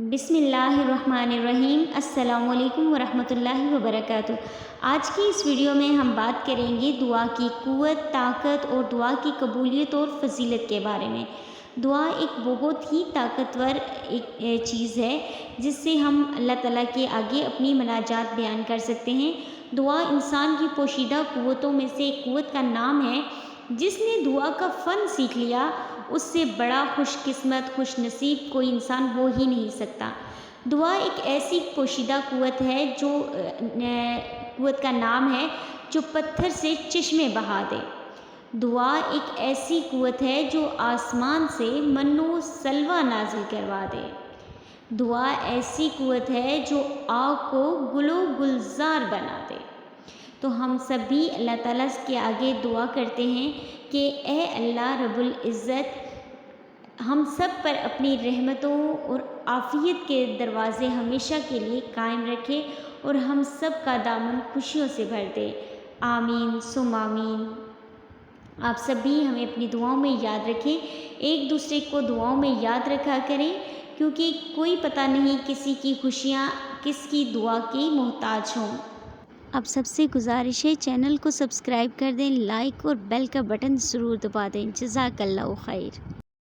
بسم اللہ الرحمن الرحیم۔ السلام علیکم ورحمۃ اللہ وبرکاتہ۔ آج کی اس ویڈیو میں ہم بات کریں گے دعا کی قوت، طاقت اور دعا کی قبولیت اور فضیلت کے بارے میں۔ دعا ایک بہت ہی طاقتور چیز ہے جس سے ہم اللہ تعالیٰ کے آگے اپنی مناجات بیان کر سکتے ہیں۔ دعا انسان کی پوشیدہ قوتوں میں سے ایک قوت کا نام ہے۔ جس نے دعا کا فن سیکھ لیا اس سے بڑا خوش قسمت، خوش نصیب کوئی انسان ہو ہی نہیں سکتا۔ دعا ایک ایسی پوشیدہ قوت ہے جو قوت کا نام ہے جو پتھر سے چشمے بہا دے۔ دعا ایک ایسی قوت ہے جو آسمان سے من و سلوہ نازل کروا دے۔ دعا ایسی قوت ہے جو آگ کو گل و گلزار بنا دے۔ تو ہم سبھی اللہ تعالیٰ کے آگے دعا کرتے ہیں کہ اے اللہ رب العزت ہم سب پر اپنی رحمتوں اور عافیت کے دروازے ہمیشہ کے لیے قائم رکھے اور ہم سب کا دامن خوشیوں سے بھر دے۔ آمین ثم آمین۔ آپ سبھی ہمیں اپنی دعاؤں میں یاد رکھیں، ایک دوسرے کو دعاؤں میں یاد رکھا کریں، کیونکہ کوئی پتہ نہیں کسی کی خوشیاں کس کی دعا کی محتاج ہوں۔ اب سب سے گزارش ہے چینل کو سبسکرائب کر دیں، لائک اور بیل کا بٹن ضرور دبا دیں۔ جزاک اللہ خیر۔